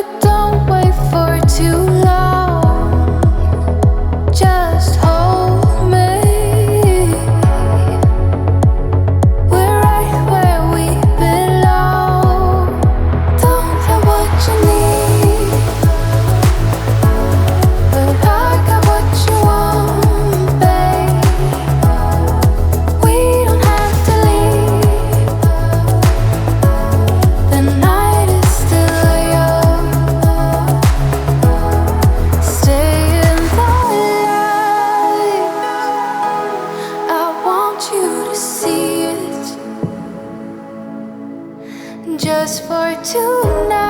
but don't wait for too long. Just hold me. We're right where we belong. Don't know what you need, but I got what you want, babe. We don't have to leave. The night is still young. Stay in the light. I want you to see it just for tonight.